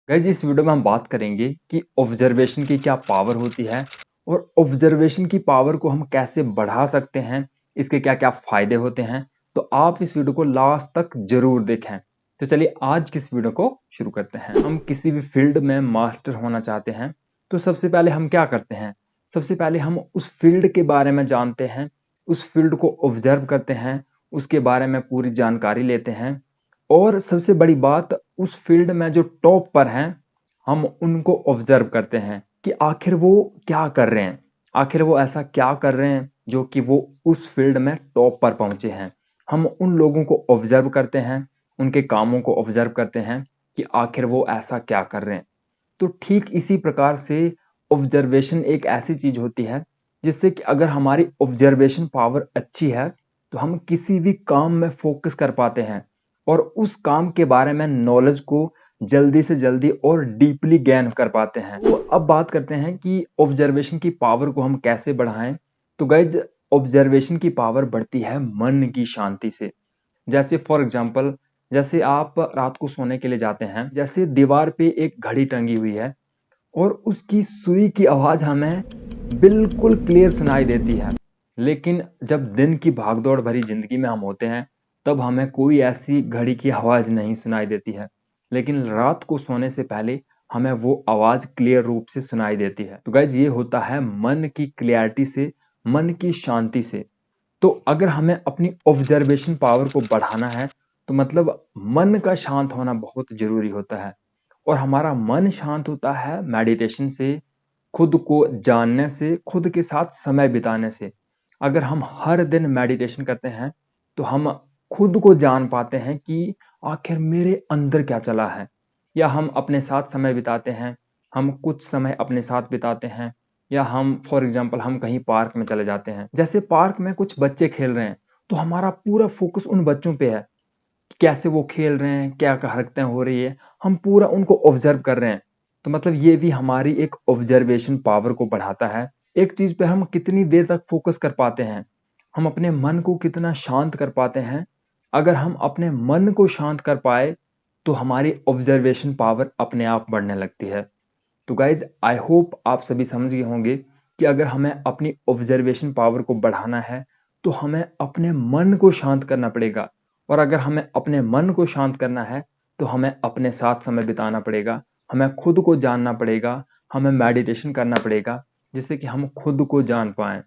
Guys इस video में हम बात करेंगे कि ऑब्जर्वेशन की क्या पावर होती है और ऑब्जर्वेशन की पावर को हम कैसे बढ़ा सकते हैं, इसके क्या क्या फायदे होते हैं। तो आप इस वीडियो को लास्ट तक जरूर देखें। तो चलिए आज की इस वीडियो को शुरू करते हैं। हम किसी भी फील्ड में मास्टर होना चाहते हैं तो सबसे पहले हम क्या करते हैं, सबसे पहले हम उस फील्ड के बारे में जानते हैं, उस फील्ड को ऑब्जर्व करते हैं, उसके बारे में पूरी जानकारी लेते हैं और सबसे बड़ी बात, उस फील्ड में जो टॉप पर हैं हम उनको ऑब्जर्व करते हैं कि आखिर वो क्या कर रहे हैं, आखिर वो ऐसा क्या कर रहे हैं जो कि वो उस फील्ड में टॉप पर पहुंचे हैं। हम उन लोगों को ऑब्जर्व करते हैं, उनके कामों को ऑब्जर्व करते हैं कि आखिर वो ऐसा क्या कर रहे हैं। तो ठीक इसी प्रकार से ऑब्जर्वेशन एक ऐसी चीज होती है जिससे कि अगर हमारी ऑब्जर्वेशन पावर अच्छी है तो हम किसी भी काम में फोकस कर पाते हैं और उस काम के बारे में नॉलेज को जल्दी से जल्दी और डीपली गेन कर पाते हैं। तो अब बात करते हैं कि ऑब्जर्वेशन की पावर को हम कैसे बढ़ाएं। तो गाइज ऑब्जर्वेशन की पावर बढ़ती है मन की शांति से। जैसे फॉर एग्जाम्पल, जैसे आप रात को सोने के लिए जाते हैं, जैसे दीवार पे एक घड़ी टंगी हुई है और उसकी सुई की आवाज हमें बिल्कुल क्लियर सुनाई देती है। लेकिन जब दिन की भागदौड़ भरी जिंदगी में हम होते हैं तब हमें कोई ऐसी घड़ी की आवाज नहीं सुनाई देती है, लेकिन रात को सोने से पहले हमें वो आवाज क्लियर रूप से सुनाई देती है। तो गाइज ये होता है मन की क्लियरिटी से, मन की शांति से। तो अगर हमें अपनी ऑब्जर्वेशन पावर को बढ़ाना है तो मतलब मन का शांत होना बहुत जरूरी होता है। और हमारा मन शांत होता है मेडिटेशन से, खुद को जानने से, खुद के साथ समय बिताने से। अगर हम हर दिन मेडिटेशन करते हैं तो हम खुद को जान पाते हैं कि आखिर मेरे अंदर क्या चला है। या हम अपने साथ समय बिताते हैं, हम कुछ समय अपने साथ बिताते हैं, या हम फॉर एग्जांपल हम कहीं पार्क में चले जाते हैं। जैसे पार्क में कुछ बच्चे खेल रहे हैं तो हमारा पूरा फोकस उन बच्चों पे है, कैसे वो खेल रहे हैं, क्या क्या हरकतें हो रही है, हम पूरा उनको ऑब्जर्व कर रहे हैं। तो मतलब ये भी हमारी एक ऑब्जर्वेशन पावर को बढ़ाता है। एक चीज पे हम कितनी देर तक फोकस कर पाते हैं, हम अपने मन को कितना शांत कर पाते हैं। अगर हम अपने मन को शांत कर पाए तो हमारी ऑब्जर्वेशन पावर अपने आप बढ़ने लगती है। तो गाइज आई होप आप सभी समझ गए होंगे कि अगर हमें अपनी ऑब्जर्वेशन पावर को बढ़ाना है तो हमें अपने मन को शांत करना पड़ेगा। और अगर हमें अपने मन को शांत करना है तो हमें अपने साथ समय बिताना पड़ेगा, हमें खुद को जानना पड़ेगा, हमें मेडिटेशन करना पड़ेगा जिससे कि हम खुद को जान पाएं।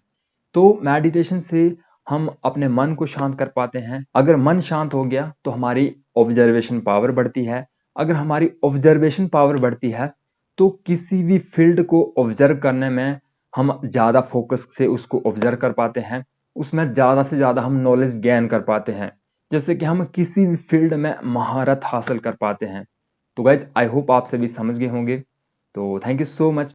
तो मेडिटेशन से हम अपने मन को शांत कर पाते हैं। अगर मन शांत हो गया तो हमारी ऑब्जर्वेशन पावर बढ़ती है। अगर हमारी ऑब्जर्वेशन पावर बढ़ती है तो किसी भी फील्ड को ऑब्जर्व करने में हम ज्यादा फोकस से उसको ऑब्जर्व कर पाते हैं, उसमें ज्यादा से ज्यादा हम नॉलेज गेन कर पाते हैं, जैसे कि हम किसी भी फील्ड में महारत हासिल कर पाते हैं। तो गाइज आई होप आप सभी समझ गए होंगे। तो थैंक यू सो मच।